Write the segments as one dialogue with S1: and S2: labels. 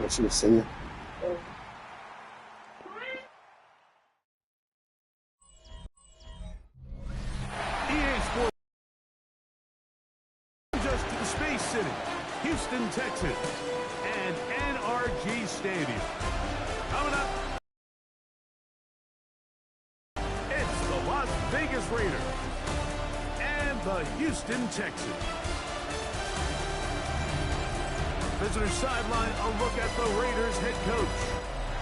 S1: I should have seen you.
S2: EA Sports brings us to the Space City, Houston, Texas, and NRG Stadium. Coming up, it's the Las Vegas Raiders and the Houston Texans. Visitor sideline, a look at the Raiders head coach.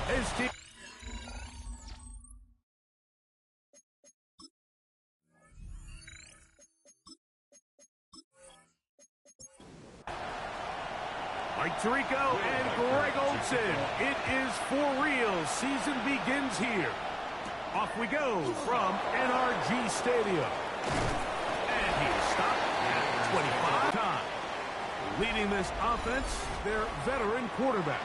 S2: His team. Mike Tirico and Greg Olsen. It is for real. Season begins here. Off we go from NRG Stadium. And he is stopped at 25 times. Leading this offense, their veteran quarterback.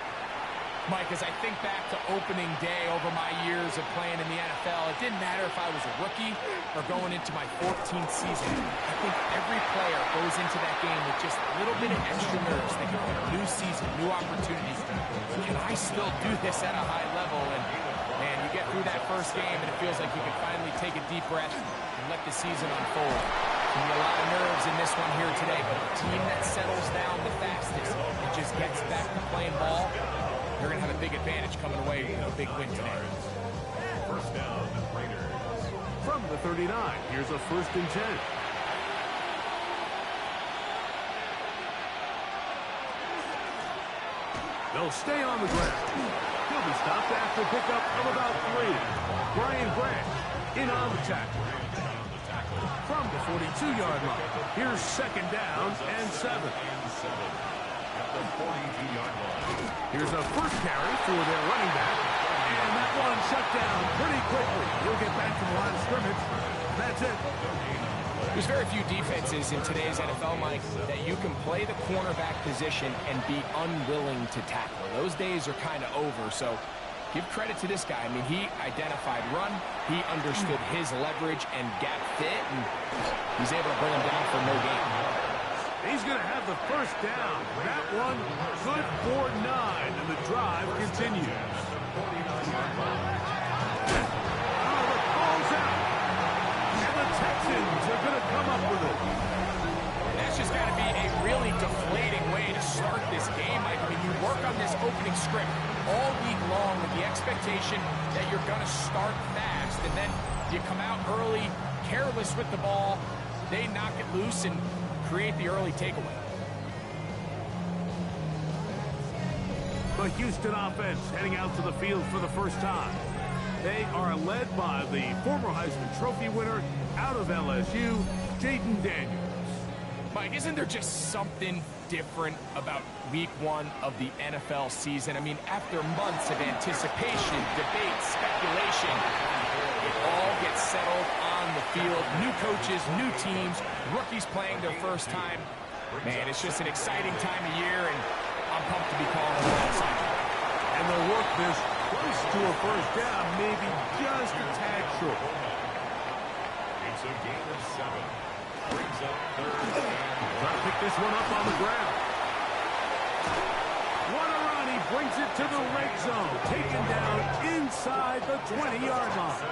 S3: Mike, as I think back to opening day over my years of playing in the NFL, it didn't matter if I was a rookie or going into my 14th season. I think every player goes into that game with just a little bit of extra nerves, thinking, new season, new opportunities. Can I still do this at a high level? And, man, you get through that first game, and it feels like you can finally take a deep breath and let the season unfold. There'll be a lot of nerves in this one here today, but a team that settles down the fastest and just gets back to playing ball, they're going to have a big advantage coming away with a big win today.
S2: First down, Raiders. From the 39, here's a 1st and 10. They'll stay on the ground. He'll be stopped after pickup of about 3. Brian Branch in on the tackle. From the 42-yard line, here's 2nd down and 7. Here's a first carry for their running back. And that one shut down pretty quickly. He'll get back to the line of scrimmage. That's it.
S3: There's very few defenses in today's NFL, Mike, that you can play the cornerback position and be unwilling to tackle. Those days are kind of over, so give credit to this guy. I mean, he identified run, he understood his leverage and gap fit, and he's able to bring him down for no gain.
S2: He's going to have the first down. That one good for 9, and the drive continues. The ball's out. And the Texans are going to come up with it.
S3: That's just got to be a really deflating way to start this game. I mean, you work on this opening script all week long with the expectation that you're going to start fast, and then you come out early, careless with the ball, they knock it loose and create the early takeaway.
S2: The Houston offense heading out to the field for the first time. They are led by the former Heisman Trophy winner out of LSU, Jaden Daniels.
S3: Mike, isn't there just something different about week 1 of the NFL season? I mean, after months of anticipation, debate, speculation, it all gets settled on the field. New coaches, new teams, rookies playing their first time. Man, it's just an exciting time of year, and I'm pumped to be calling it alongside you.
S2: And they'll work this close to a first down, maybe just a tad short. It's a gain of 7. Brings up 3rd and trying to pick this one up on the ground. He brings it to the red zone, taken down inside the 20-yard line.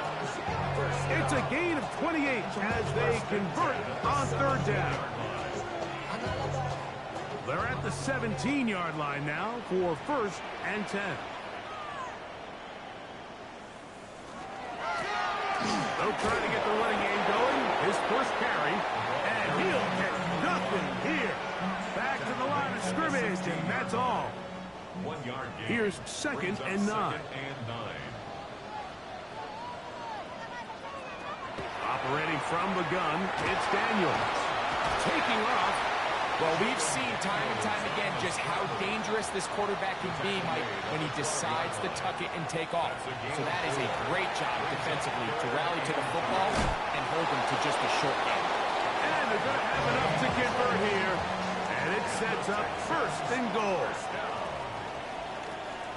S2: It's a gain of 28 as they convert on 3rd down. They're at the 17-yard line now for 1st and 10. They'll try to get the running game going. His first carry, and he'll get nothing here. Back to the line of scrimmage, and that's all. 1 yard gain. Here's 2nd and 9. Operating from the gun, it's Daniels. Taking off.
S3: Well, we've seen time and time again just how dangerous this quarterback can be, Mike, when he decides to tuck it and take off. So that is a great job defensively to rally to the football and hold him to just a short game.
S2: And they're going to have enough to convert here. And it sets up 1st and goal.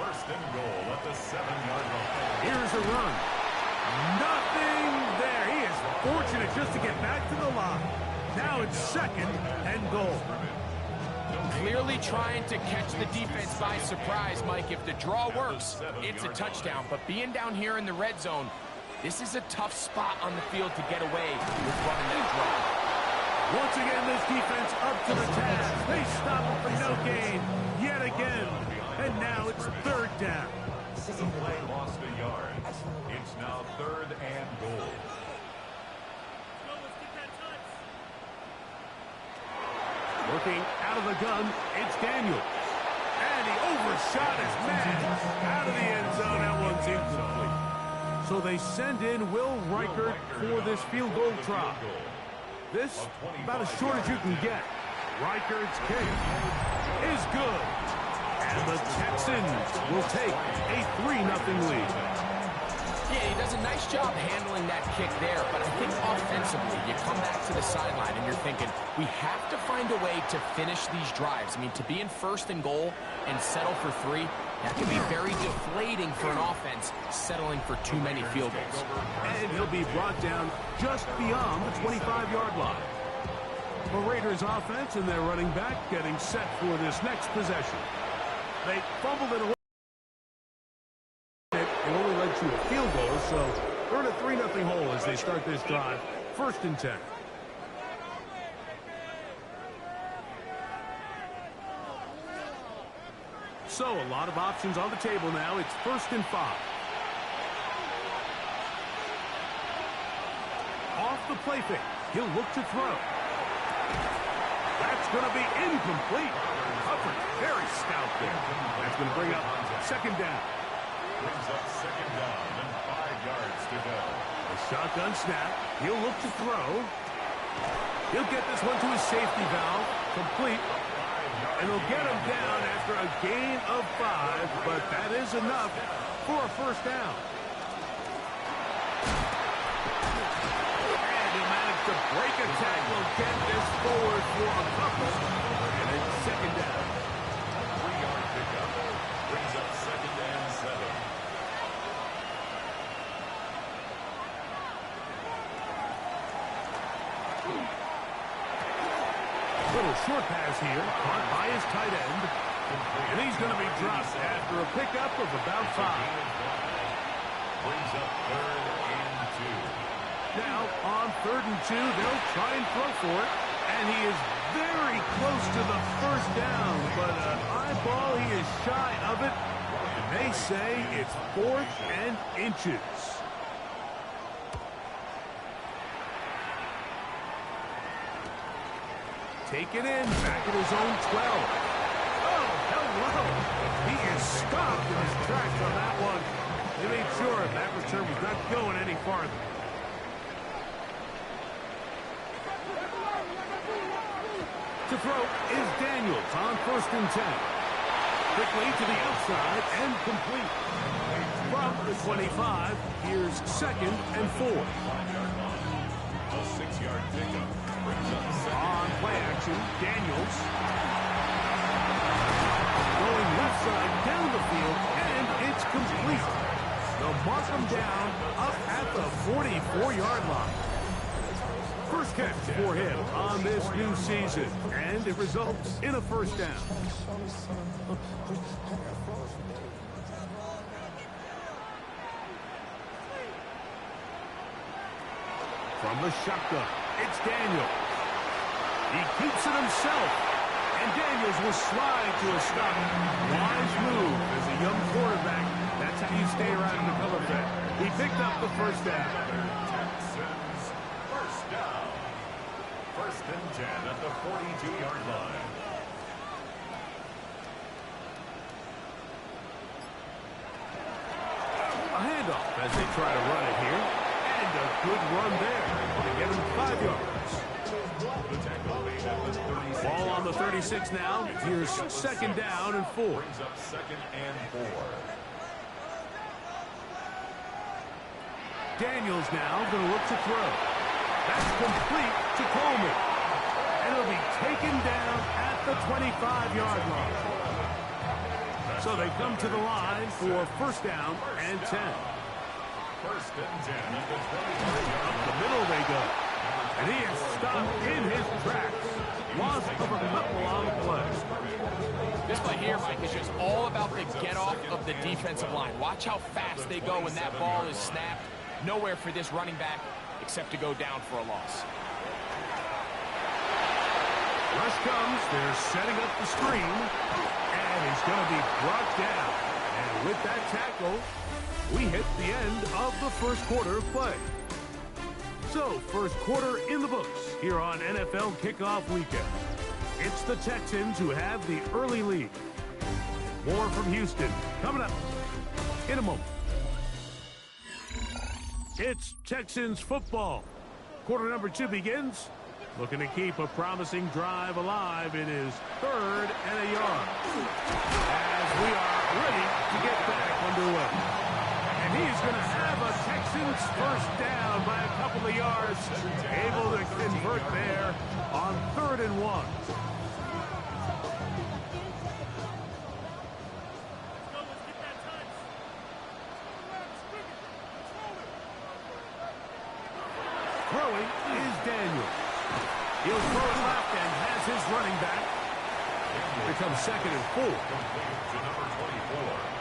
S2: 1st and goal at the 7-yard line. Here's a run. Nothing there. He is fortunate just to get back to the line. Now it's 2nd and goal.
S3: clearly trying to catch the defense by surprise, Mike. If the draw works, it's a touchdown. But being down here in the red zone, this is a tough spot on the field to get away with running that draw.
S2: Once again, this defense up to the task. They stop it for no gain yet again. And now it's third down.
S1: The play lost a yard. It's now 3rd and goal.
S2: Looking out of the gun, it's Daniels. And he overshot his man out of the end zone. That one's incomplete. So they send in Will Reichert for this field goal try. This, about as short as you can get. Reichert's kick is good. And the Texans will take a 3-0 lead.
S3: Yeah, he does a nice job handling that kick there, but I think offensively, you come back to the sideline and you're thinking, we have to find a way to finish these drives. I mean, to be in 1st and goal and settle for 3, that can be very deflating for an offense settling for too many field goals.
S2: And he'll be brought down just beyond the 25-yard line. The Raiders offense and their running back getting set for this next possession. They fumbled it away. It only led to a field goal, so they're in a 3-0 hole as they start this drive. 1st and 10. So a lot of options on the table now. It's 1st and 5. Off the play fake. He'll look to throw. That's going to be incomplete. Hubbard, very stout there. That's going to bring up 2nd down.
S1: Brings up 2nd down and 5 yards to go.
S2: A shotgun snap. He'll look to throw. He'll get this one to his safety valve. Complete. And he'll get him down after a gain of 5, but that is enough for a 1st down. And he'll manage to break a tackle, get this forward for a couple. And it's 2nd down.
S1: 3-yard pickup. Brings up 2nd and 7.
S2: Little short pass here, caught by his tight end. And he's going to be dropped after a pickup of about 5.
S1: Brings up 3rd and 2.
S2: Now, on 3rd and 2, they'll try and throw for it. And he is very close to the 1st down, but an eyeball, he is shy of it. And they say it's 4th and inches. Take it in, back at his own 12. Oh, hello. He is stopped in his tracks on that one. They made sure that return was not going any farther. To throw is Daniels on 1st and 10. Quickly to the outside and complete. From the 25, here's 2nd and 4.
S1: A 6-yard pickup.
S2: On play action, Daniels. Going left side down the field, and it's complete. They'll mark him down up at the 44-yard line. First catch for him on this new season, and it results in a 1st down. From the shotgun, it's Daniels. He keeps it himself, and Daniels will slide to a stop. Wise move as a young quarterback. That's how you stay around in the cover set. He picked up the 1st down.
S1: Texans, 1st down. 1st and 10 at the 42-yard line.
S2: A handoff as they try to run it here. And a good run there to get him 5 yards.
S1: The tackle made at the 36.
S2: Ball on the 36 now. Here's 2nd down and 4.
S1: Brings up 2nd and 4.
S2: Daniels now going to look to throw. That's complete to Coleman. And he'll be taken down at the 25-yard line. So they come to the line for 1st down and 10.
S1: 1st and 10 at the 23-yard line.
S2: Up the middle they go.
S1: Number
S2: And he is stopped in his tracks. Loss of a couple on the play.
S3: This play here, Mike, is just all about the get-off of the defensive line. Watch how fast they go when that ball is snapped. Nowhere for this running back except to go down for a loss.
S2: Rush comes. They're setting up the screen. And he's going to be brought down. And with that tackle, we hit the end of the first quarter of play. So, first quarter in the books here on NFL Kickoff Weekend. It's the Texans who have the early lead. More from Houston coming up in a moment. It's Texans football. Quarter number 2 begins. Looking to keep a promising drive alive. It is 3rd and a yard. As we are ready to get back underway. And he's going to have a Texans first down by a couple of yards. Able to convert there on 3rd and 1. Throwing is Daniels. He'll throw it left and has his running back. Here comes 2nd and 4.
S1: To number 24.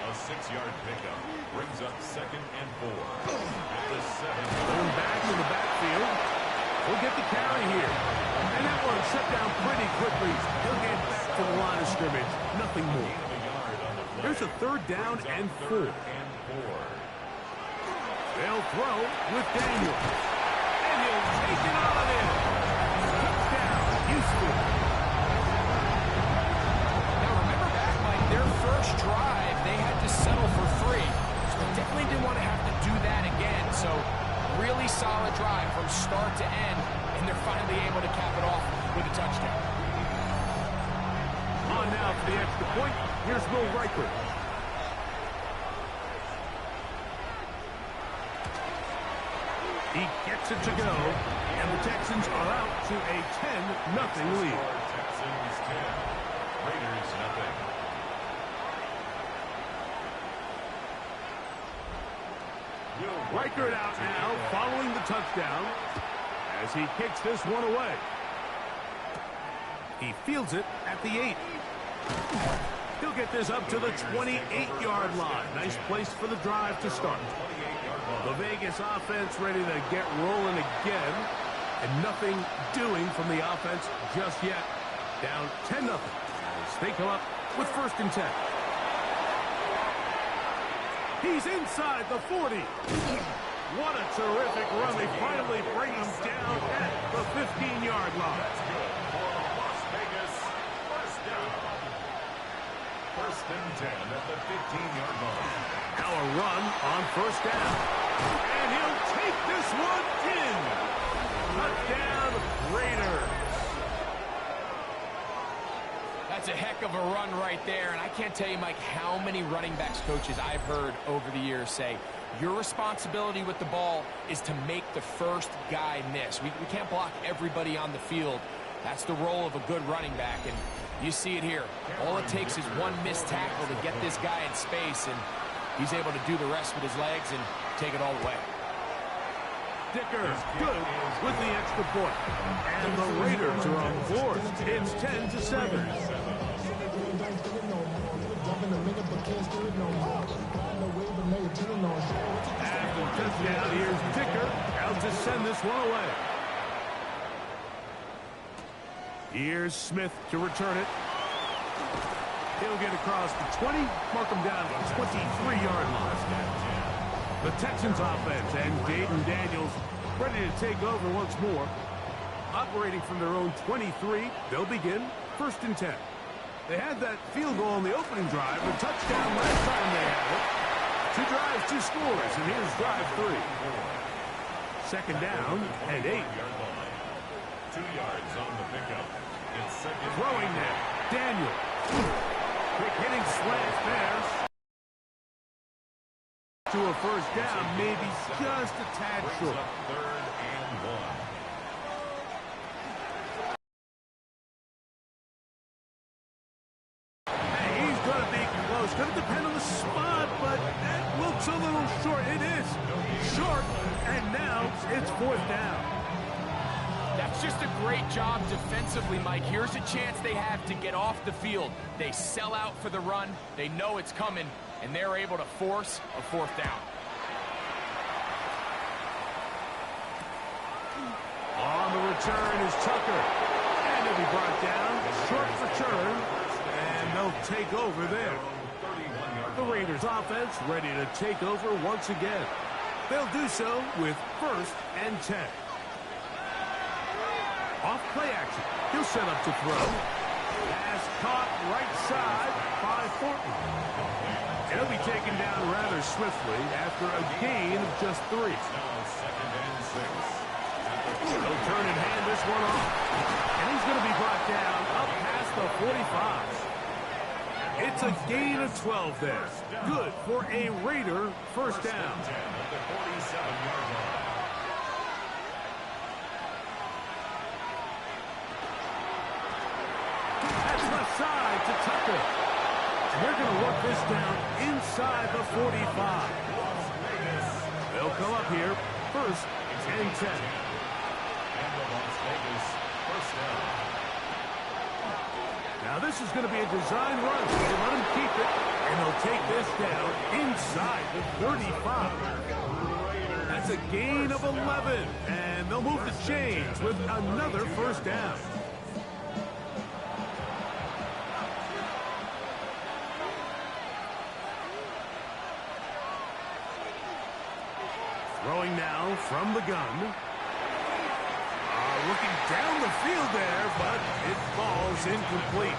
S1: A 6-yard pickup brings up 2nd and 4. At the 7.
S2: Going back to the backfield. We'll get the carry here. And that one shut down pretty quickly. He'll get back to the line of scrimmage. Nothing more. Here's a 3rd down and 4. They'll throw with Daniels. And he'll take it on in. Touchdown, Houston.
S3: Now remember back, Mike, their first drive, they had to settle for 3. So they definitely didn't want to have to do that again. So really solid drive from start to end. And they're finally able to cap it off with a touchdown.
S2: On now for the extra point. Here's Will Riker. He gets it to go, and the Texans are out to a 10-0 lead.
S1: Texans 10, Raiders 0.
S2: Riker it out now, following the touchdown, as he kicks this one away. He fields it at the 8. He'll get this up to the 28-yard line. Nice place for the drive to start. The Vegas offense ready to get rolling again. And nothing doing from the offense just yet. Down 10-0. As they come up with 1st and 10. He's inside the 40. What a terrific run. They finally bring him down at the 15-yard line.
S1: That's good for Las Vegas. First down. 1st and 10 at the 15-yard line.
S2: Now a run on 1st down. And he'll take this one in. Touchdown, Raiders.
S3: That's a heck of a run right there. And I can't tell you, Mike, how many running backs coaches I've heard over the years say, your responsibility with the ball is to make the first guy miss. We can't block everybody on the field. That's the role of a good running back. And you see it here. All it takes is one missed tackle to get this guy in space, and he's able to do the rest with his legs and take it all the way.
S2: Dicker good with the extra point. And the Raiders are on the board. It's 10-7. After the touchdown, here's Dicker out to send this one away. Here's Smith to return it. He'll get across the 20, mark him down at the 23-yard line. The Texans offense and Jaden Daniels ready to take over once more. Operating from their own 23, they'll begin 1st and 10. They had that field goal on the opening drive, a touchdown last time they had it. 2 drives, 2 scores, and here's drive 3. 2nd down and 8.
S1: 2 yards on the pickup. It's 2nd.
S2: Throwing now, Daniel. Quick hitting slant there. To a 1st down, maybe just a tad short.
S1: 3rd and 1.
S2: He's going to be close. Going to depend on the spot, but that looks a little short. It is short, and now it's 4th down.
S3: That's just a great job defensively, Mike. Here's a chance they have to get off the field. They sell out for the run. They know it's coming, and they're able to force a fourth down.
S2: On the return is Tucker. And he'll be brought down. Short return. And they'll take over there. The Raiders offense ready to take over once again. They'll do so with 1st and 10. Off play action. He'll set up to throw. Pass caught right side by Thornton. He'll be taken down rather swiftly after a gain of just 3. They'll turn and hand this one off. And he's going to be brought down up past the 45. It's a gain of 12 there. Good for a Raider first down. That's left side to Tucker. They're going to work this down inside the 45. They'll come up here 1st and 10. Now this is going to be a design run. They let him keep it, and they'll take this down inside the 35. That's a gain of 11, and they'll move the chains with another first down. Throwing now from the gun. Looking down the field there, but it falls incomplete.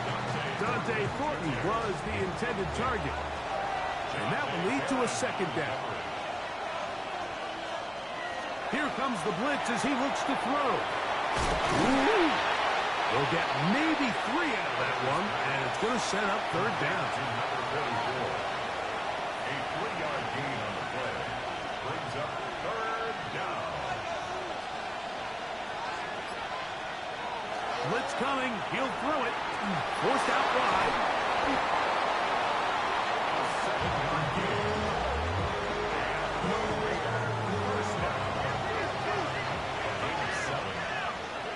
S2: Dante Thornton was the intended target. And that will lead to a second down. Here comes the blitz as he looks to throw. They'll get maybe 3 out of that one, and it's going to set up 3rd down.
S1: A 3-yard gain on the play brings up 3rd down.
S2: Blitz coming. He'll throw it. Forced out wide.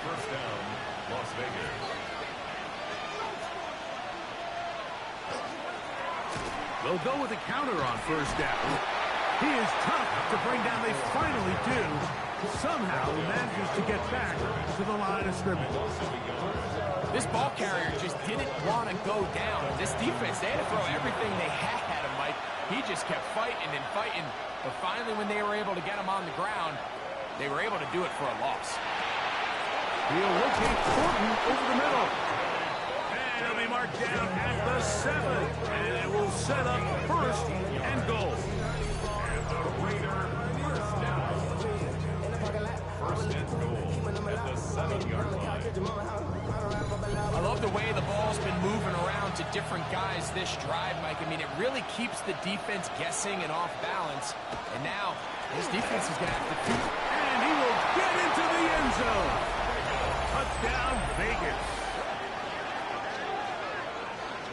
S1: First down, Las Vegas.
S2: They'll go with a counter on first down. He is tough to bring down. They finally do. Somehow he manages to get back to the line of scrimmage.
S3: This ball carrier just didn't want to go down. This defense, they had to throw everything they had at him, Mike. He just kept fighting and fighting. But finally, when they were able to get him on the ground, they were able to do it for a loss.
S2: He'll locate Thornton over the middle. And he'll be marked down at the 7. And it will set up 1st and goal.
S1: First and goal at the 7-yard line.
S3: I love the way the ball's been moving around to different guys this drive, Mike. I mean, it really keeps the defense guessing and off balance. And now, this defense is going to have to do it.
S2: And he will get into the end zone. Touchdown, Vegas.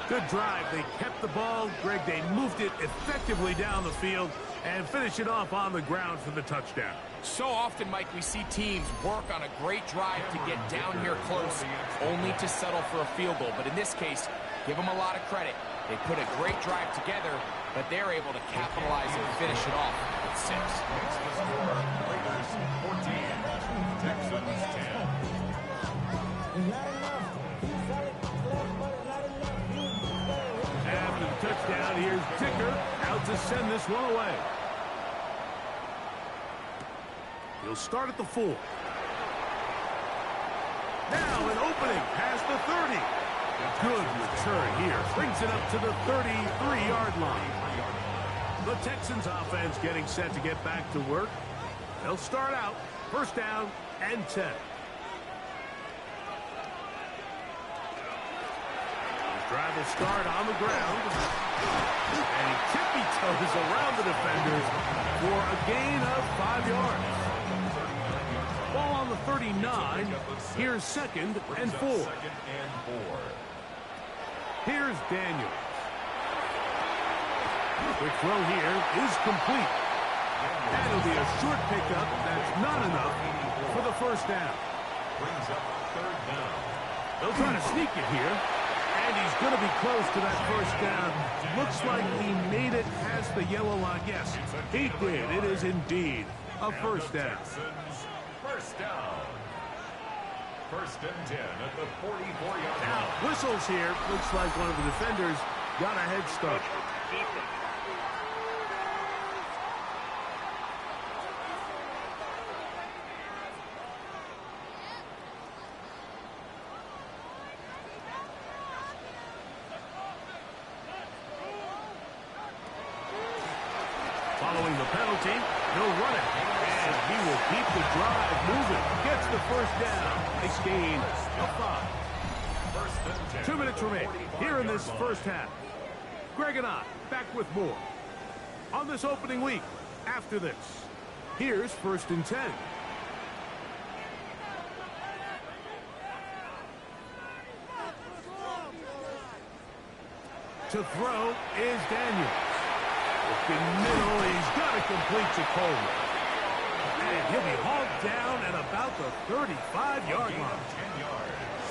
S2: Good drive. They kept the ball. Greg, they moved it effectively down the field and finish it off on the ground for the touchdown.
S3: So often, Mike, we see teams work on a great drive to get down here close, only to settle for a field goal. But in this case, give them a lot of credit. They put a great drive together, but they're able to capitalize and finish it off with 6.
S1: Makes the score Raiders 14, Texans 10.
S2: After the touchdown, here's Dicker out to send this one away. He'll start at the 4. Now an opening past the 30. Good return here. Brings it up to the 33-yard line. The Texans offense getting set to get back to work. They'll start out 1st down and 10. Drive will start on the ground. And he tippy-toes around the defenders for a gain of 5 yards. Ball on the 39. Here's 2nd and 4. Here's Daniels. Quick throw here is complete. That'll be a short pickup. That's not enough for the 1st down.
S1: brings up third down.
S2: They'll try to sneak it here. And he's going to be close to that first down. Looks like he made it past the yellow line. Yes, he did. It is indeed a first down.
S1: First down. First and 10 at the 44-yard line.
S2: Now, whistles here. Looks like one of the defenders got a head start. Following the penalty, he'll run it. And he will keep the drive moving. Gets the first down. Nice gain of 5.
S1: First and 10.
S2: 2 minutes remain here in this first half. Greg and I back with more on this opening week. After this, here's first and 10. To throw is Daniels. Looking middle, he's got it complete to Coleman. And he'll be hauled down at about the 35-yard line.
S1: 10 yards.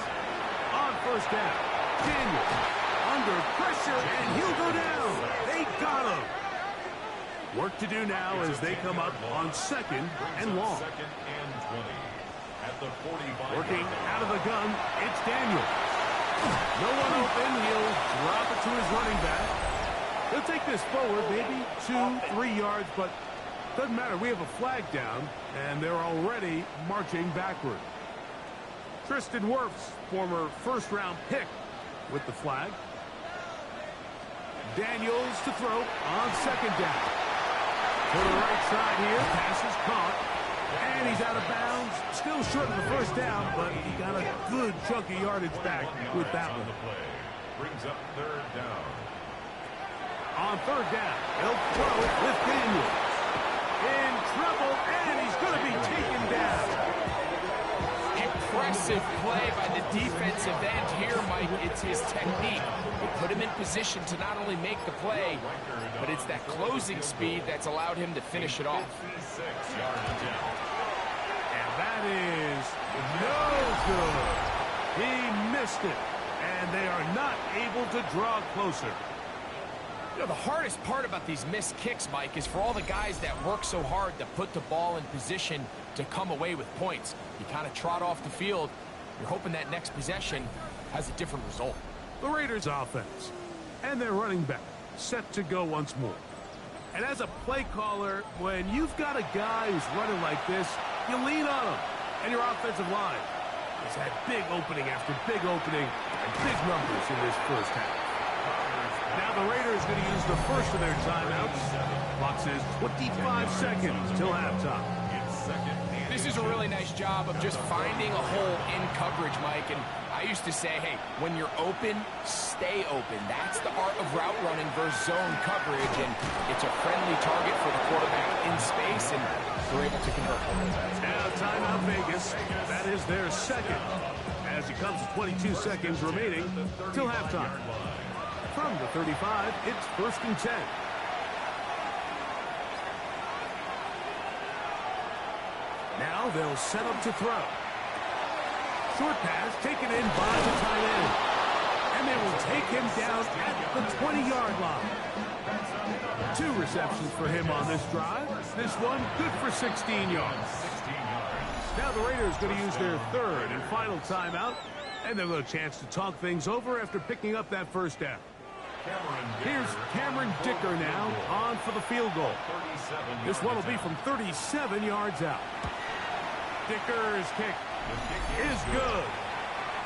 S2: On first down, Daniels under pressure, and he'll go down. They got him. Work to do now as they come up on second and long.
S1: Second and 20 at the 45.
S2: Working out of the gun, it's Daniels. No one open, he'll drop it to his running back. He'll take this forward, maybe 2-3 yards, but doesn't matter. We have a flag down, and they're already marching backward. Tristan Wirfs, former first-round pick, with the flag. Daniels to throw on second down. To the right side here, pass is caught, and he's out of bounds. Still short of the first down, but he got a good chunk of yardage back with that one.
S1: Brings up third down.
S2: On third down, he'll throw it with Daniels. In trouble, and he's going to be taken down.
S3: Impressive play by the defensive end here, Mike. It's his technique. It put him in position to not only make the play, but it's that closing speed that's allowed him to finish it off.
S1: 56-yard attempt.
S2: And that is no good. He missed it, and they are not able to draw closer.
S3: You know, the hardest part about these missed kicks, Mike, is for all the guys that work so hard to put the ball in position to come away with points. You kind of trot off the field. You're hoping that next possession has a different result.
S2: The Raiders offense and their running back set to go once more. And as a play caller, when you've got a guy who's running like this, you lean on him. And your offensive line has had big opening after big opening and big numbers in this first half. Now the Raiders going to use the first of their timeouts. Clock says 25 seconds till halftime.
S3: This is a really nice job of just finding a hole in coverage, Mike. And I used to say, hey, when you're open, stay open. That's the art of route running versus zone coverage. And it's a friendly target for the quarterback in space, and they're able to convert.
S2: Now timeout Vegas. That is their second. As it comes to 22 seconds remaining till halftime. From the 35, it's first and 10. Now they'll set up to throw. Short pass taken in by the tight end. And they will take him down at the 20-yard line. 2 receptions for him on this drive. This one good for 16 yards. Now the Raiders going to use their third and final timeout. And they'll have a chance to talk things over after picking up that first down. Here's Cameron Dicker now on for the field goal. This one will be from 37 yards out. Dicker's kick is good.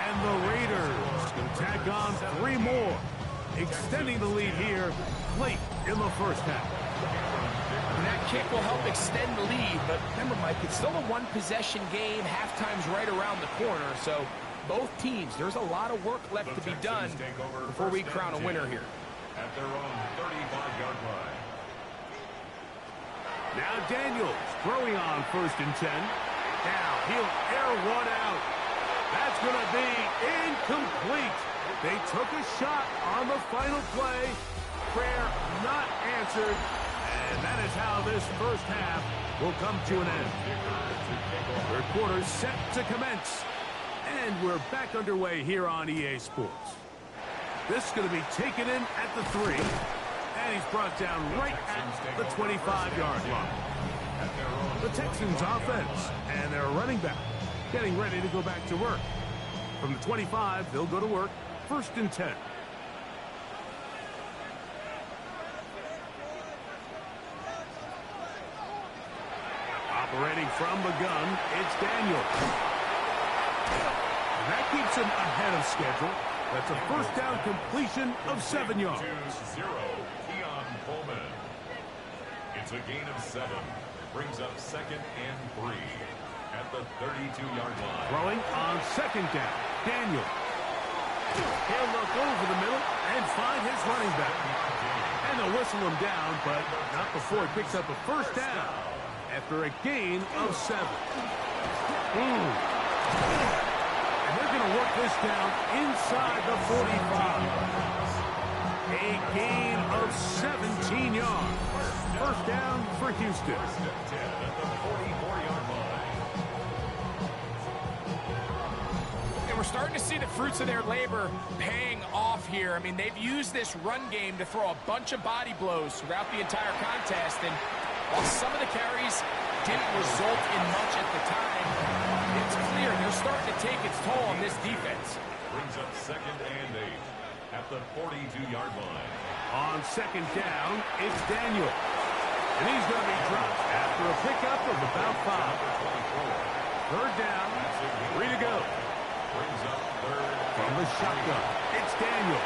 S2: And the Raiders can tack on 3 more, extending the lead here late in the first half.
S3: And that kick will help extend the lead, but remember, Mike, it's still a one-possession game. Halftime's right around the corner, so both teams, there's a lot of work left to be done before we crown a winner here.
S1: At their own 35-yard line.
S2: Now Daniels throwing on first and 10. Now he'll air one out. That's going to be incomplete. They took a shot on the final play. Prayer not answered. And that is how this first half will come to an end. Third quarter set to commence. And we're back underway here on EA Sports. This is going to be taken in at the 3. And he's brought down right at the 25-yard line. The Texans offense and their running back getting ready to go back to work. From the 25, they'll go to work. 1st and 10. Operating from the gun, it's Daniel. And that keeps him ahead of schedule. That's a first down completion of 7 yards.
S1: 2-0, Keon Coleman. It's a gain of 7. Brings up 2nd and 3 at the 32-yard line.
S2: Throwing on 2nd down, Daniel. He'll look over the middle and find his running back. And they'll whistle him down, but not before he picks up a first down after a gain of 7. And they're going to work this down inside the 45. A gain of 17 yards. First down for Houston.
S1: 1st and 10 at the 44-yard line.
S3: And we're starting to see the fruits of their labor paying off here. I mean, they've used this run game to throw a bunch of body blows throughout the entire contest. And while some of the carries didn't result in much at the time, it's clear they're starting to take its toll on this defense.
S1: Brings up 2nd and 8 at the 42-yard line.
S2: On 2nd down, it's Daniel. And he's going to be dropped after a pickup of about 5. 3rd down, 3 to go.
S1: Brings up 3rd
S2: From the shotgun, it's Daniel.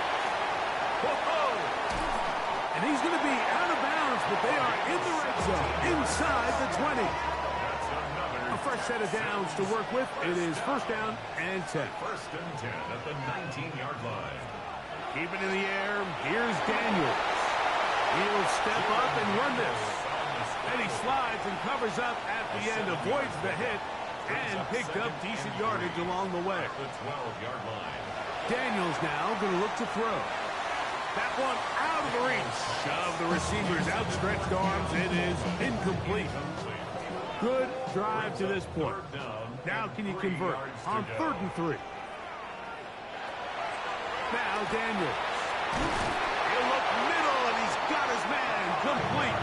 S2: Whoa! And he's going to be out of bounds, but they are in the red zone, inside the 20. A fresh set of downs to work with. It is 1st down and 10.
S1: 1st and 10 at the 19-yard line.
S2: Keep it in the air. Here's Daniel. He'll step up and run this. And he slides and covers up at the end, avoids the hit, and picked up decent yardage along the way.
S1: The 12-yard line.
S2: Daniels now going to look to throw. That one out of the reach of the receiver's outstretched arms. It is incomplete. Good drive to this point. Now can you convert on 3rd and 3? Now Daniel. He'll look middle, and he's got his man complete.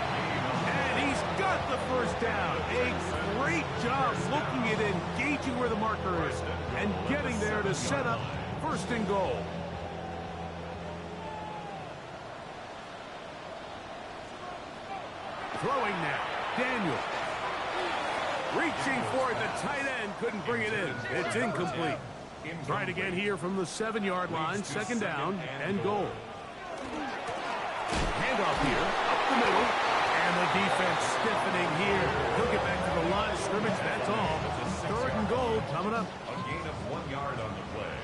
S2: And he's got the first down. A great job looking at engaging where the marker is and getting there to set up 1st and goal. Throwing now, Daniel. Reaching for it, the tight end couldn't bring it in. It's incomplete. Try it again here from the 7-yard line, 2nd down and goal. Handoff here, up the middle, and the defense stiffening here. He'll get back to the line of scrimmage, that's all. 3rd and goal coming up.
S1: A gain of 1 yard on the play.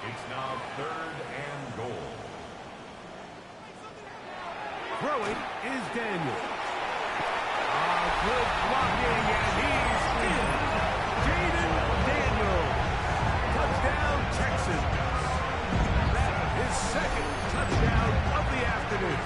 S1: It's now 3rd and goal.
S2: Throwing is Daniel. Good blocking, and he's in. Jaden Daniel. Touchdown, Texans. That is 2nd touchdown of the afternoon.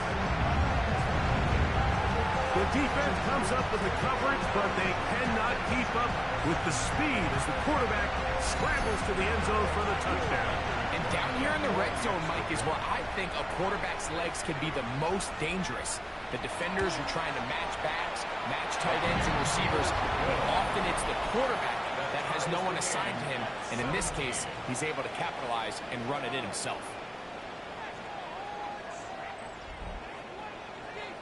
S2: The defense comes up with the coverage, but they cannot keep up with the speed as the quarterback scrambles to the end zone for the touchdown.
S3: And down here in the red zone, Mike, is where I think a quarterback's legs can be the most dangerous. The defenders are trying to match backs, match tight ends and receivers, but often it's the quarterback that has no one assigned to him, and in this case, he's able to capitalize and run it in himself.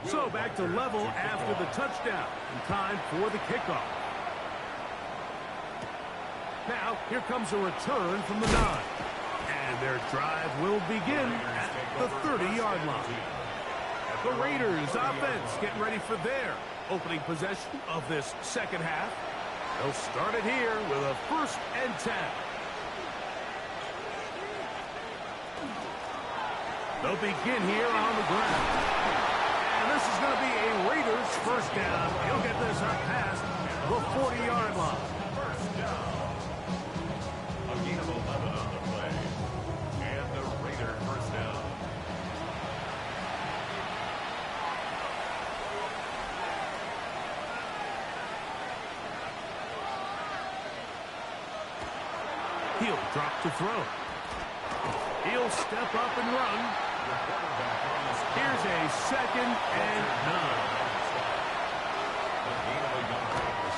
S2: So back to level after the touchdown, and time for the kickoff. Now, here comes a return from the 9. And their drive will begin at the 30-yard line. The Raiders offense getting ready for their opening possession of this 2nd half. They'll start it here with a 1st and 10. They'll begin here on the ground. And this is going to be a Raiders 1st down. He'll get this up past the 40-yard line.
S1: First down. A gain of 11 on the play. And the Raider 1st down.
S2: 2 He'll drop to throw. He'll step up and run. Here's a 2nd and 9.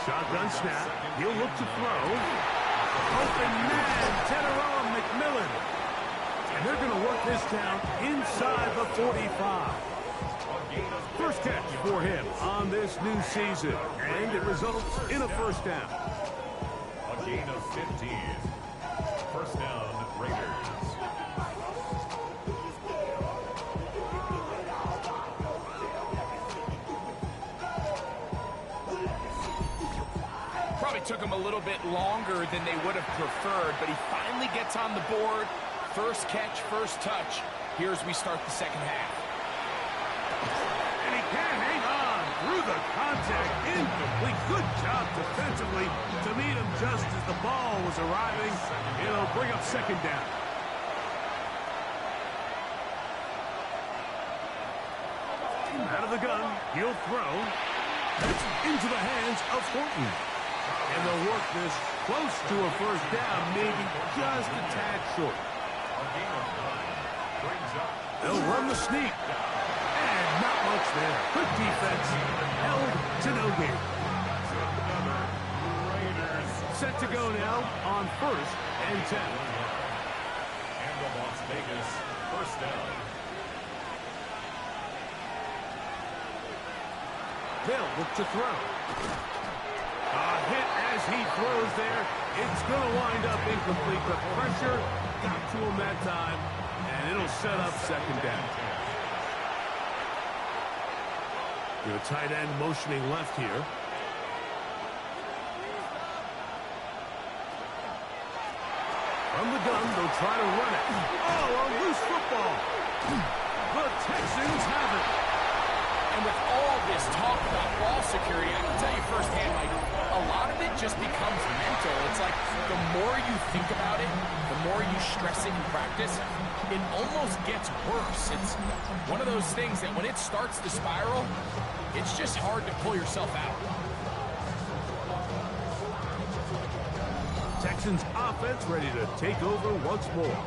S2: Shotgun snap. He'll look to throw. Open man, Teteroa McMillan. And they're going to work this down inside the 45. First catch for him on this new season. And it results in a first down.
S1: A gain of 15. First down, Raiders.
S3: Probably took him a little bit longer than they would have preferred, but he finally gets on the board. First catch, first touch. Here as we start the second half.
S2: And he can hang on through the contact. Incomplete. Good job defensively to meet him just as the ball was arriving. It'll bring up second down. Out of the gun. He'll throw. That's into the hands of Horton. And they'll work this close to a first down, maybe just a tad short. They'll run the sneak. And not much there. Good defense. Held to no gain. Set to go now on 1st and 10.
S1: And the Las Vegas first down.
S2: They'll look to throw. A hit as he throws there. It's going to wind up incomplete. The pressure got to him that time, and it'll set up second down. Your tight end motioning left here. From the gun, they'll try to run it. Oh, a loose football. The Texans have it.
S3: And with all this talk about ball security, I can tell you firsthand, Mike, a lot of it just becomes mental. It's like the more you think about it, the more you stress it in practice, it almost gets worse. It's one of those things that when it starts to spiral, it's just hard to pull yourself out.
S2: Texans offense ready to take over once more.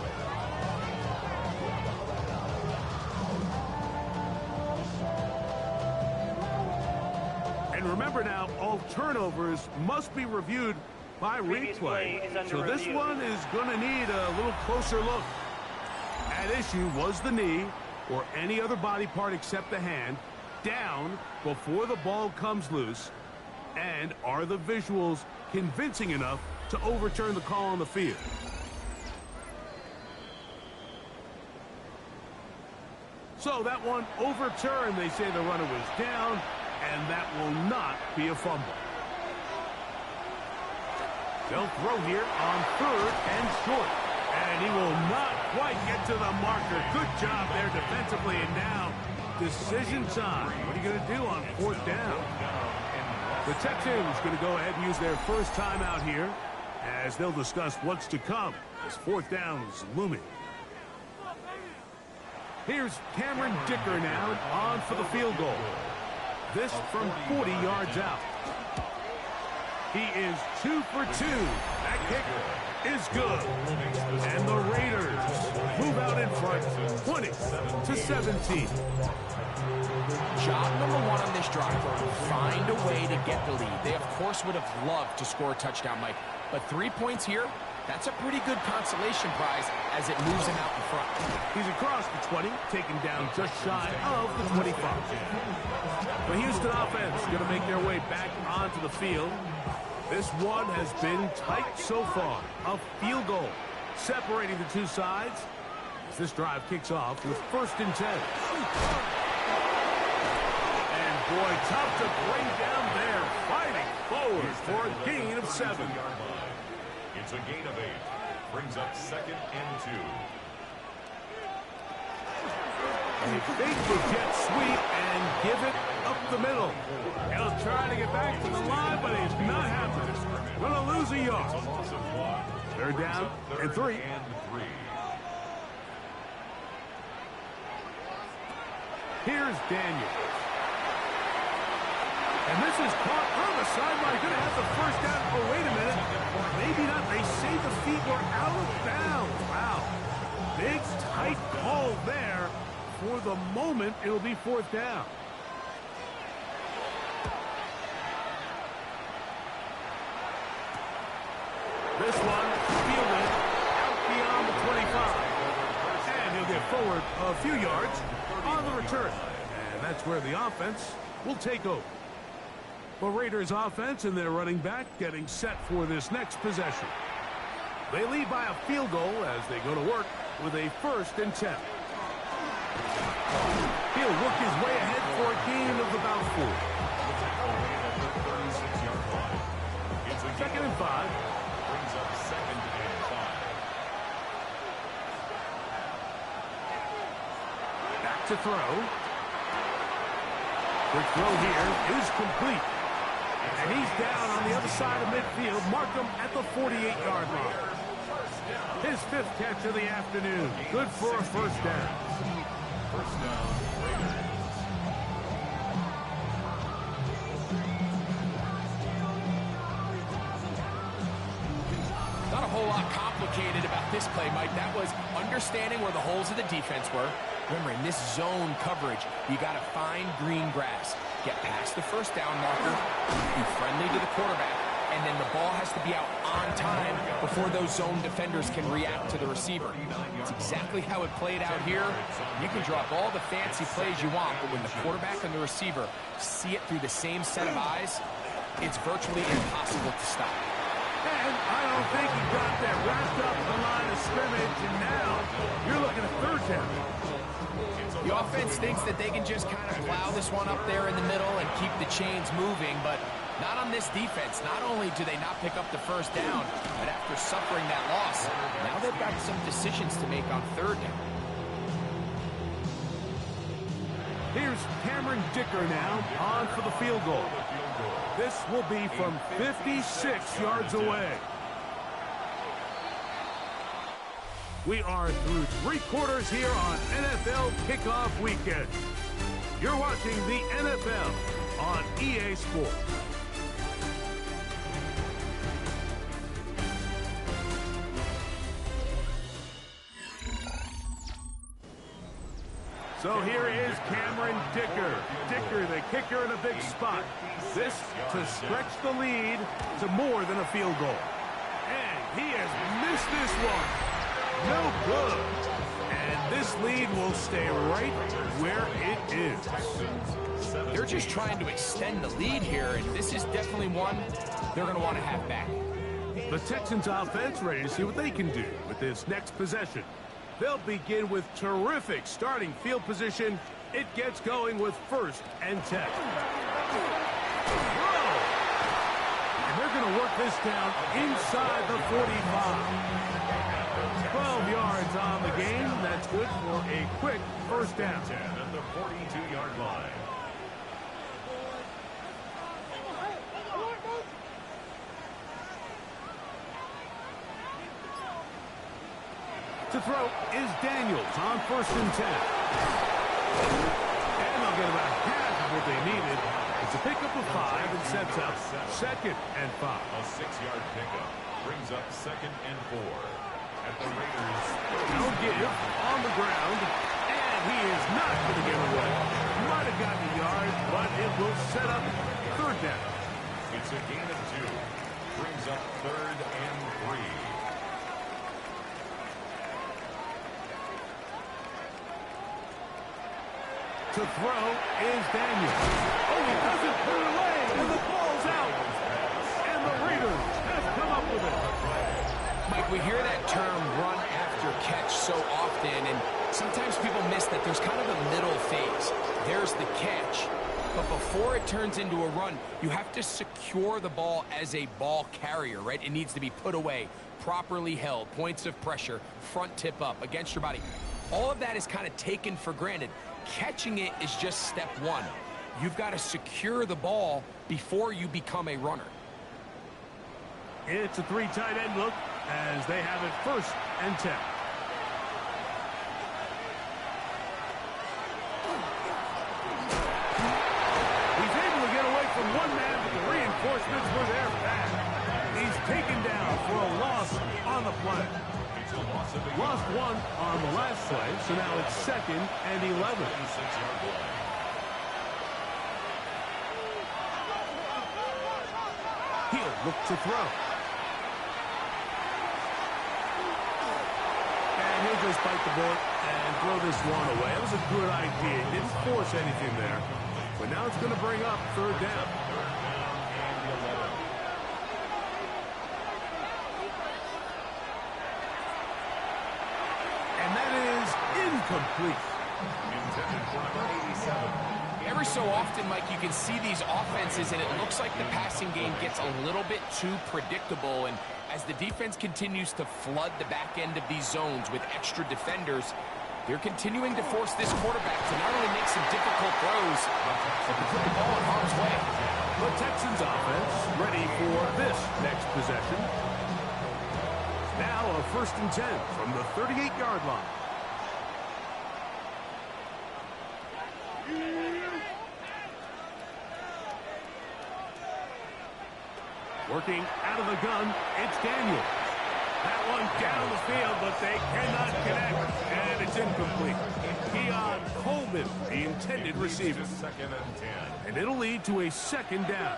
S2: And remember now, all turnovers must be reviewed by replay. So this one is going to need a little closer look. At issue was the knee or any other body part except the hand down before the ball comes loose. And are the visuals convincing enough to overturn the call on the field? So that one overturned. They say the runner was down, and that will not be a fumble. They'll throw here on 3rd and short. And he will not quite get to the marker. Good job there defensively. And now, decision time. What are you going to do on 4th down? The Texans going to go ahead and use their first timeout here as they'll discuss what's to come as 4th down is looming. Here's Cameron Dicker now on for the field goal. This from 40 yards out. He is 2 for 2. That kick is good. And the Raiders move out in front 20-17.
S3: Job number 1 on this drive, find a way to get the lead. They, of course, would have loved to score a touchdown, Mike. But 3 points here, that's a pretty good consolation prize as it moves him out in front.
S2: He's across the 20, taken down just shy of the 25. The Houston offense going to make their way back onto the field. This one has been tight so far. A field goal separating the two sides as this drive kicks off with 1st and 10. And boy, tough to bring down there. Fighting forward for a gain of 7.
S1: It's a gain of 8. Brings up 2nd and 2.
S2: They think the jet sweep and give it up the middle. He'll try to get back to the line, but it's not happening. Going to lose a yard. 3rd down and 3. Here's Daniels. And this is caught on the sideline. Going to have the first down. Oh, wait a minute. Maybe not. They say the feet were out of bounds. Wow. Big, tight call there. For the moment, it'll be fourth down. This one fielded out beyond the 25. And he'll get forward a few yards on the return. And that's where the offense will take over. The Raiders offense and their running back getting set for this next possession. They lead by a field goal as they go to work with a 1st and 10. He'll work his way ahead for a gain of about 4. Second and 5.
S1: Brings up 2nd and 5.
S2: Back to throw. The throw here is complete. And he's down on the other side of midfield. Mark him at the 48-yard line. His 5th catch of the afternoon. Good for a first down.
S1: First down, Raiders.
S3: Not a whole lot complicated about this play, Mike. That was understanding where the holes of the defense were. Remember, in this zone coverage, you got to find green grass. Get past the first down marker, be friendly to the quarterback, and then the ball has to be out on time before those zone defenders can react to the receiver. It's exactly how it played out here. You can drop all the fancy plays you want, but when the quarterback and the receiver see it through the same set of eyes, it's virtually impossible to stop.
S2: And I don't think he got that wrapped up in the line of scrimmage, and now you're looking at 3rd down.
S3: The offense thinks that they can just kind of plow this one up there in the middle and keep the chains moving, but not on this defense. Not only do they not pick up the first down, but after suffering that loss, now they've got some decisions to make on 3rd down.
S2: Here's Cameron Dicker now on for the field goal. This will be from 56 yards away. We are through 3 quarters here on NFL Kickoff Weekend. You're watching the NFL on EA Sports. So here is Cameron Dicker. Dicker, the kicker, in a big spot. This to stretch the lead to more than a field goal. And he has missed this one. No good. And this lead will stay right where it is.
S3: They're just trying to extend the lead here, and this is definitely one they're going to want to have back.
S2: The Texans offense ready to see what they can do with this next possession. They'll begin with terrific starting field position. It gets going with 1st and 10. Whoa! And they're going to work this down inside the 45. 12 yards on the game. That's good for a quick first down.
S1: 10 at the 42-yard line.
S2: To throw is Daniels on 1st and 10. And they'll get about half of what they needed. It's a pickup of 5 and sets up 2nd and 5.
S1: A 6-yard pickup brings up 2nd and 4. At the Raiders.
S2: No give on the ground. And he is not going to get away. Might have gotten a yard, but it will set up 3rd down.
S1: It's a gain of 2. Brings up 3rd and 3.
S2: To throw is Daniels. Oh, he doesn't put it away, and the ball's out. And the Raiders have come up with it.
S3: Mike, we hear that term run after catch so often, and sometimes people miss that there's kind of a middle phase. There's the catch, but before it turns into a run, you have to secure the ball as a ball carrier, right? It needs to be put away, properly held, points of pressure, front tip up against your body. All of that is kind of taken for granted. Catching it is just step 1. You've got to secure the ball before you become a runner.
S2: It's a 3 tight end look as they have it 1st and 10. He's able to get away from one adjustments were there fast. He's taken down for a loss on the play. Lost one on the last play, so now it's 2nd and 11. He'll look to throw. And he'll just bite the bullet and throw this one away. That was a good idea. He didn't force anything there. But now it's going to bring up 3rd down. And that is incomplete.
S1: Intended for number 87.
S3: Every so often, Mike, you can see these offenses, and it looks like the passing game gets a little bit too predictable. And as the defense continues to flood the back end of these zones with extra defenders, they're continuing to force this quarterback to not only make some difficult throws, but to put the ball in harm's way.
S2: The Texans offense ready for this next possession. Now a 1st and 10 from the 38-yard line. Working out of the gun, it's Daniel. That one down the field, but they cannot connect, and it's incomplete. Keon Coleman, the intended receiver.
S1: 2nd and 10.
S2: And it'll lead to a 2nd down.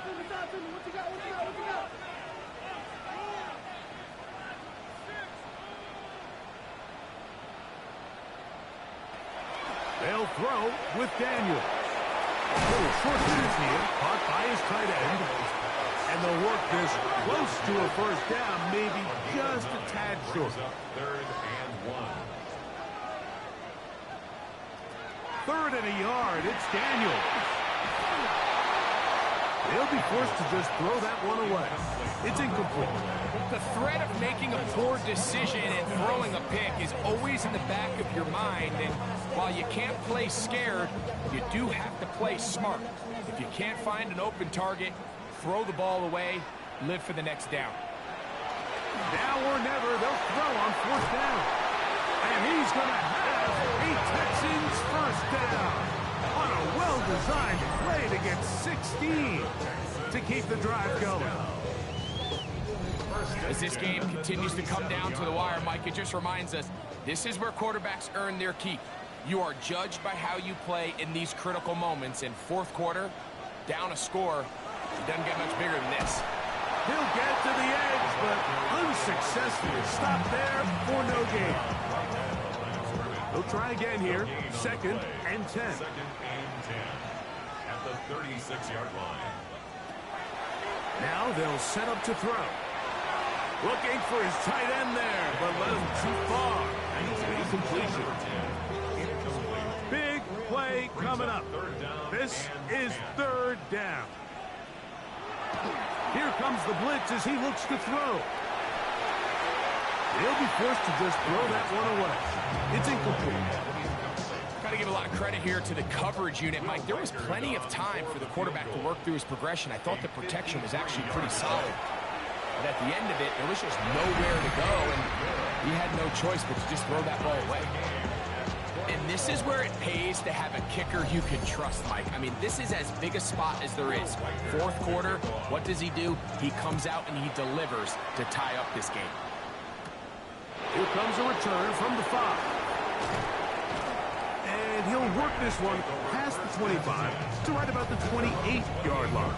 S2: They'll throw with Daniel. Little short pass here, caught by his tight end. And they'll work this close to a 1st down, maybe just a tad short.
S1: 3rd and 1.
S2: 3rd and a yard, it's Daniel. They'll be forced to just throw that one away. It's incomplete.
S3: The threat of making a poor decision and throwing a pick is always in the back of your mind, and while you can't play scared, you do have to play smart. If you can't find an open target, throw the ball away, live for the next down.
S2: Now or never, they'll throw on 4th down. And he's going to have a Texans 1st down on a well-designed play to get 16 to keep the drive going.
S3: As this game continues to come down to the wire, Mike, it just reminds us, this is where quarterbacks earn their keep. You are judged by how you play in these critical moments. In 4th quarter, down a score, it doesn't get much bigger than this.
S2: He'll get to the edge, but unsuccessfully stopped there for no gain. They'll try again here. 2nd and 10.
S1: 2nd and 10 at the 36-yard line.
S2: Now they'll set up to throw. Looking for his tight end there, but let him too far. And it's an incompletion. Big play coming up. This is 3rd down. Here comes the blitz as he looks to throw. He'll be forced to just throw that one away. It's incomplete.
S3: Got to give a lot of credit here to the coverage unit, Mike. There was plenty of time for the quarterback to work through his progression. I thought the protection was actually pretty solid. But at the end of it, there was just nowhere to go, and he had no choice but to just throw that ball away. And this is where it pays to have a kicker you can trust, Mike. I mean, this is as big a spot as there is. 4th quarter, what does he do? He comes out and he delivers to tie up this game.
S2: Here comes a return from the 5. And he'll work this one past the 25 to right about the 28-yard line.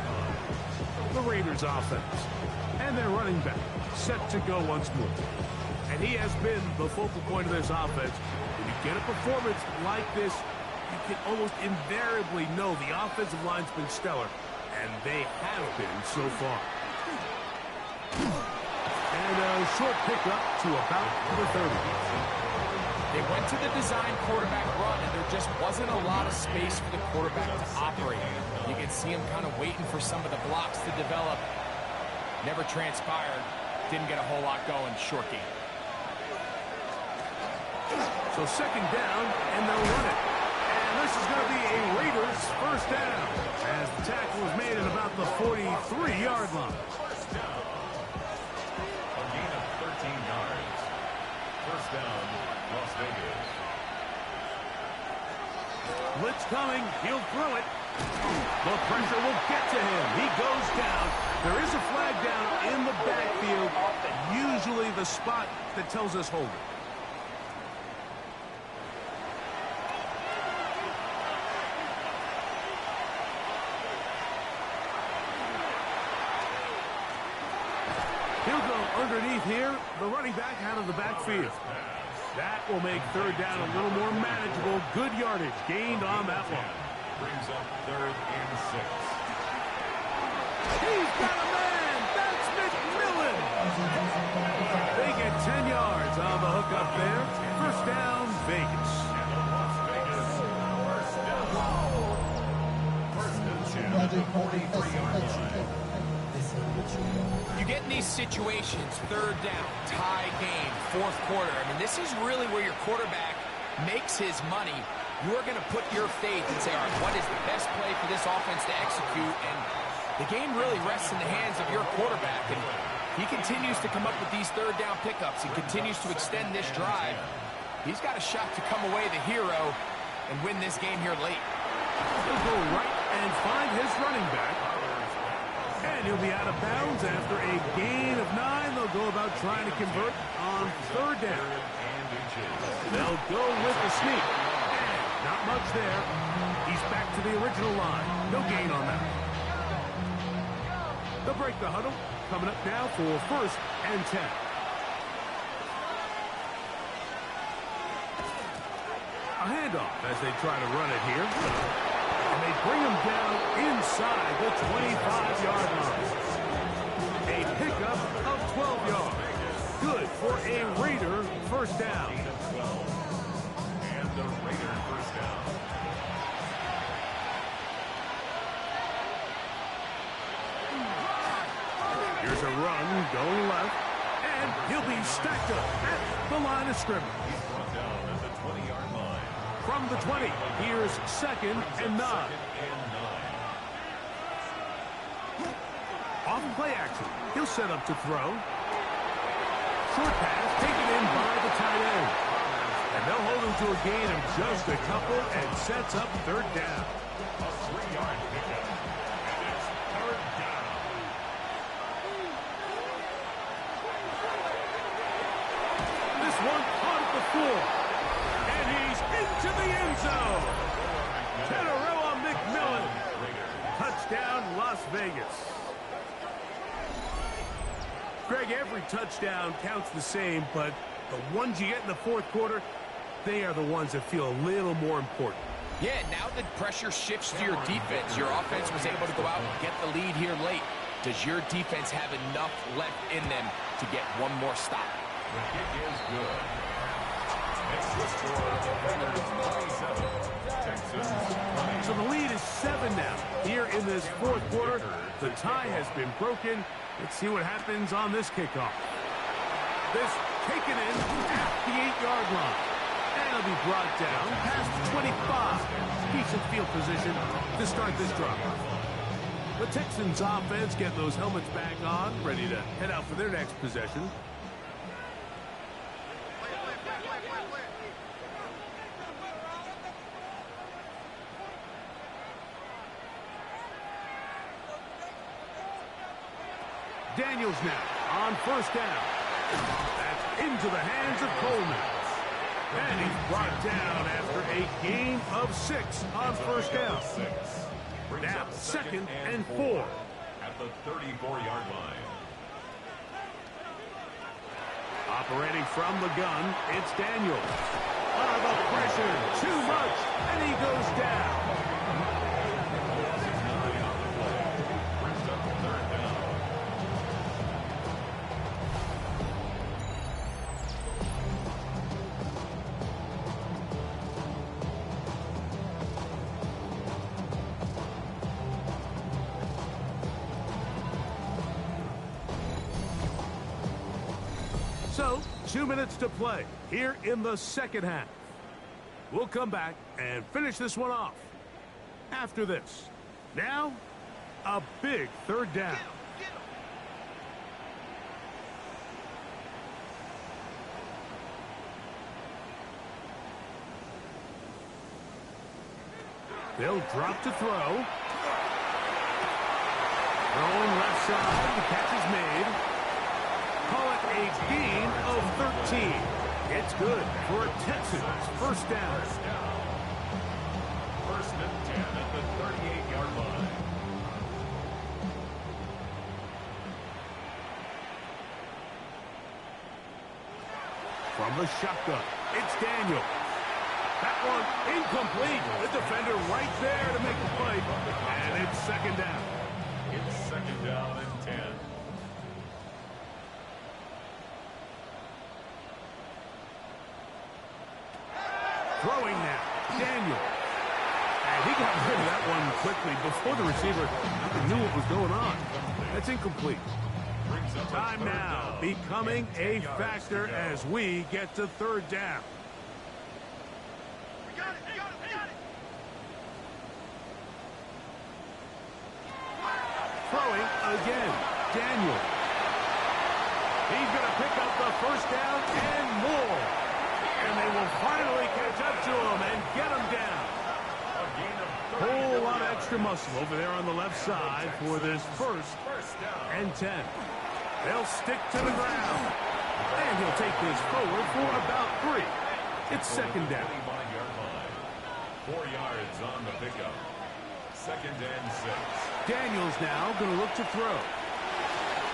S2: The Raiders offense. And their running back set to go once more. And he has been the focal point of this offense. When you get a performance like this, you can almost invariably know the offensive line's been stellar. And they have been so far. And a short pickup to about the 30.
S3: They went to the design quarterback run, and there just wasn't a lot of space for the quarterback to operate. You can see him kind of waiting for some of the blocks to develop. Never transpired. Didn't get a whole lot going. Short game.
S2: So 2nd down, and they'll run it. And this is going to be a Raiders 1st down as the tackle is made at about the 43-yard line.
S1: A gain of 13 yards. 1st down, Las Vegas.
S2: Blitz coming. He'll throw it. The pressure will get to him. He goes down. There is a flag down in the backfield. Usually the spot that tells us hold it. He'll go underneath here. The running back out of the backfield. That will make third down a little more manageable. Good yardage gained on that one.
S1: Brings up 3rd and 6.
S2: He's got a man. That's McMillan. They get 10 yards on the hook up there. First down, Vegas.
S1: And the Las Vegas first down. First and 10 at the 43-yard line.
S3: You get in these situations, third down, tie game, fourth quarter. I mean, this is really where your quarterback makes his money. You're going to put your faith and say, all right, what is the best play for this offense to execute? And the game really rests in the hands of your quarterback. And he continues to come up with these third down pickups and continues to extend this drive. He's got a shot to come away the hero and win this game here late.
S2: He'll go right and find his running back. And he'll be out of bounds after a gain of 9. They'll go about trying to convert on third down. They'll go with the sneak. And not much there. He's back to the original line. No gain on that. They'll break the huddle. Coming up now for first and 10. A handoff as they try to run it here. And they bring him down inside the 25-yard line. A pickup of 12 yards. Good for a Raider first down.
S1: And the Raider first down.
S2: Here's a run going left. And he'll be stacked up at the line of scrimmage.
S1: He's brought down at the 20-yard line.
S2: From the 20, here's second and 9. Off play action. He'll set up to throw. Short pass taken in by the tight end. And they'll hold him to a gain of just a couple and sets up third down.
S1: A 3-yard pickup. And it's third down.
S2: This one caught at the floor. And he's into the end zone. Teteroa McMillan. Touchdown, Las Vegas. Greg, every touchdown counts the same, but the ones you get in the fourth quarter, they are the ones that feel a little more important.
S3: Yeah, now that pressure shifts to your defense, your offense was able to go out and get the lead here late. Does your defense have enough left in them to get one more stop?
S1: The kick is good. Next to score, the Raiders 27. Texans 20.
S2: So the lead is 7 now. Here in this fourth quarter, the tie has been broken. Let's see what happens on this kickoff. This taken in at the 8-yard line. And it'll be brought down past the 25. Decent field position to start this drive. The Texans offense get those helmets back on, ready to head out for their next possession. Daniels now on first down. That's into the hands of Coleman. And he's brought down after a gain of 6 on first down. Now second and 4.
S1: At the 34-yard line.
S2: Operating from the gun, it's Daniels. The pressure, too much, and he goes down. So, 2 minutes to play here in the second half. We'll come back and finish this one off after this. Now, a big third down. They'll drop to throw. Throwing left side. The catch is made. Call it a gain of 13. It's good for a Texans first down.
S1: First and 10 at the 38-yard line.
S2: From the shotgun, it's Daniel. That one incomplete. The defender right there to make the play. And it's second down.
S1: It's second down and 10.
S2: Throwing now, Daniel. And he got rid of that one quickly before the receiver knew what was going on. That's incomplete. Time now becoming a factor as we get to third down. Throwing again, Daniel. He's going to pick up the first down and more. And they will finally catch up to him and get him down. Whole lot of extra muscle over there on the left side for this first and 10. They'll stick to the ground. And he'll take this forward for about 3. It's second down.
S1: 4 yards on the pickup. Second and 6.
S2: Daniels now going to look to throw.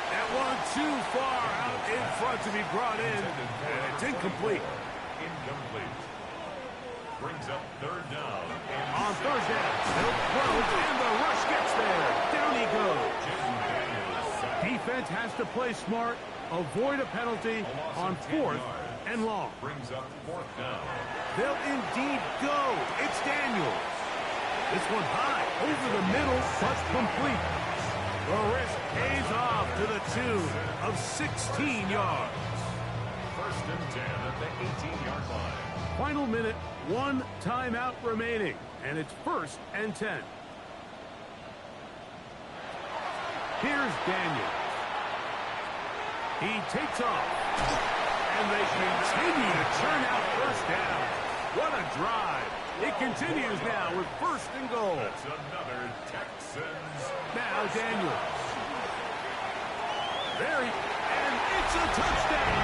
S2: That one too far out in front to be brought in. And it's incomplete.
S1: Incomplete. Brings up third down.
S2: On third down, they'll close, and the rush gets there. Down he goes. Defense has to play smart, avoid a penalty on 4th and long.
S1: Brings up 4th down.
S2: They'll indeed go. It's Daniels. This one high, over the middle, but complete. The risk pays off to the tune of 16 yards.
S1: First and 10 at the 18-yard line.
S2: Final minute, 1 timeout remaining, and it's first and 10. Here's Daniel. He takes off, and they continue to churn out first down. What a drive. It continues now with first and goal.
S1: That's another Texans.
S2: Now Daniels. And it's a touchdown.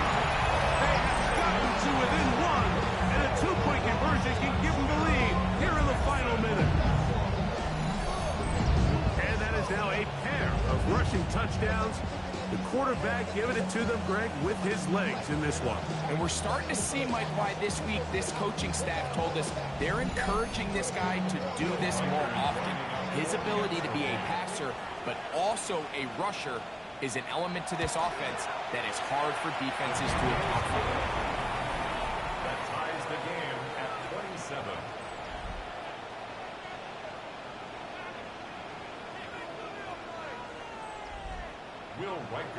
S2: They have gotten to within 1. And a 2-point conversion can give them the lead here in the final minute. And that is now a pair of rushing touchdowns. The quarterback giving it to them, Greg, with his legs in this one.
S3: And we're starting to see, Mike, why this week this coaching staff told us they're encouraging this guy to do this more often. His ability to be a passer, but also a rusher, is an element to this offense that is hard for defenses to account for.
S1: That ties the game at 27.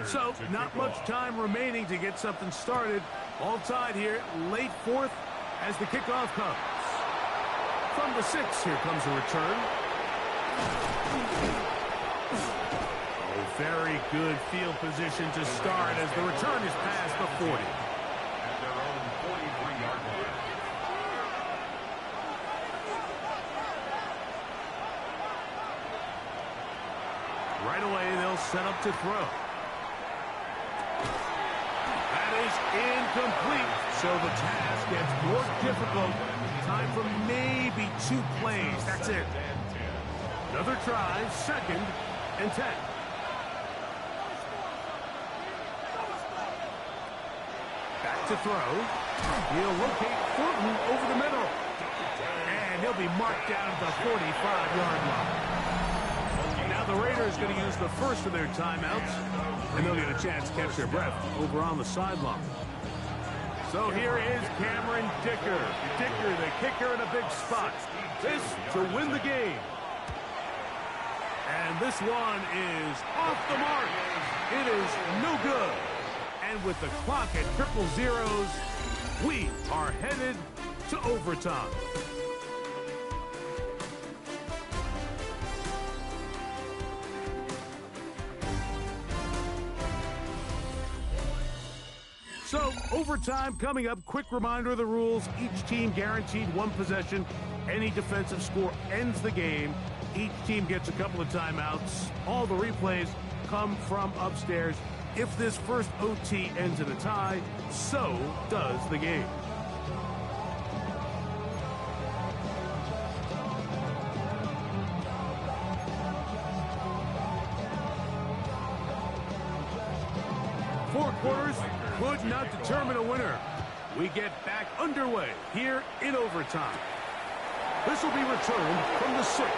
S2: So, not much time remaining to get something started. All tied here, late 4th as the kickoff comes. From the 6, here comes a return. Oh, very good field position to start as the return is past the 40.
S1: At their own 43-yard line.
S2: Right away, they'll set up to throw. That is incomplete. So the task gets more difficult. Time for maybe 2 plays. That's it. Another try, second and 10. Back to throw. He'll locate Thornton over the middle. And he'll be marked down at the 45-yard line. Now the Raiders going to use the first of their timeouts, and they'll get a chance to catch their breath over on the sideline. So here is Cameron Dicker. Dicker, the kicker, in a big spot. This to win the game. And this one is off the mark. It is no good. And with the clock at 0-0, we are headed to overtime. So, overtime coming up. Quick reminder of the rules. Each team guaranteed 1 possession. Any defensive score ends the game. Each team gets a couple of timeouts. All the replays come from upstairs. If this first OT ends in a tie, so does the game. Four quarters could not determine a winner. We get back underway here in overtime. This will be returned from the 6.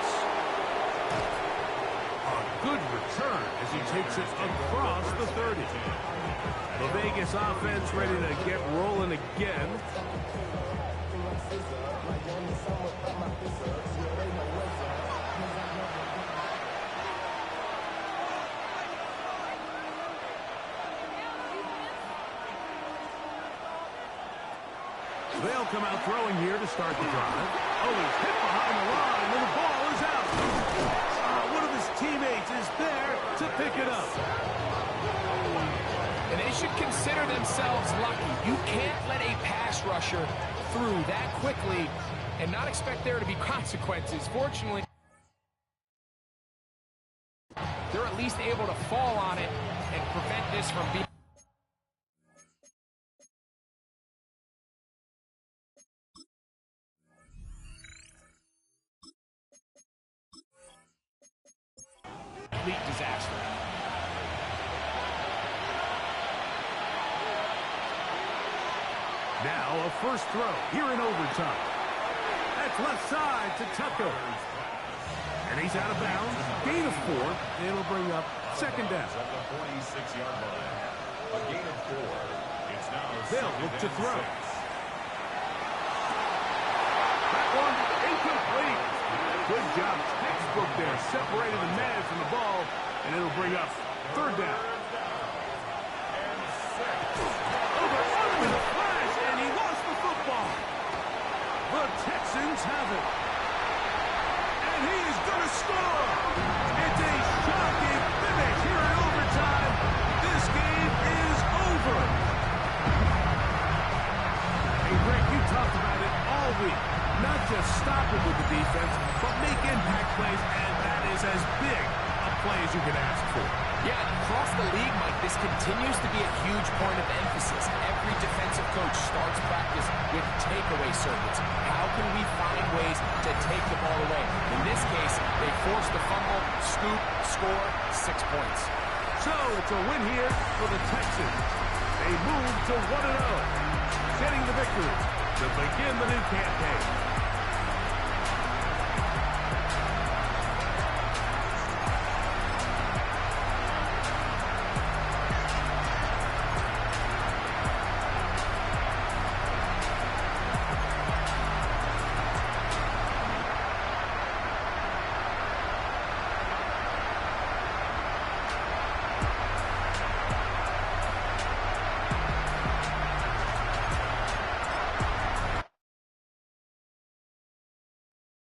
S2: A good return as he takes it across the 30. The Vegas offense ready to get rolling again. They'll come out throwing here to start the drive. Oh, he's hit behind the line, and the ball is out. One of his teammates is there to pick it up.
S3: And they should consider themselves lucky. You can't let a pass rusher through that quickly and not expect there to be consequences. Fortunately, they're at least able to fall on it and prevent this from being... complete disaster.
S2: Now a first throw here in overtime. That's left side to Tucker. And he's out of bounds. Gain of 4. It'll bring up second down.
S1: At the 46-yard line. A gain of 4. It's now
S2: they'll look to throw.
S1: 6.
S2: That one incomplete. Good job. Textbook there. Separated the man from the ball. And it'll bring up third down. With a flash, and he lost the football. The Texans have it. And he is going to score. It's a shocking finish here in overtime. This game is over. Hey, Rick, you talked about it all week. Not just stop it with the defense, but make impact plays, and that is as big a play as you can ask for.
S3: Yeah, across the league, Mike, this continues to be a huge point of emphasis. Every defensive coach starts practice with takeaway circuits. How can we find ways to take the ball away? In this case, they forced the fumble, scoop, score, 6 points.
S2: So it's a win here for the Texans. They move to 1-0, getting the victory to begin the new campaign.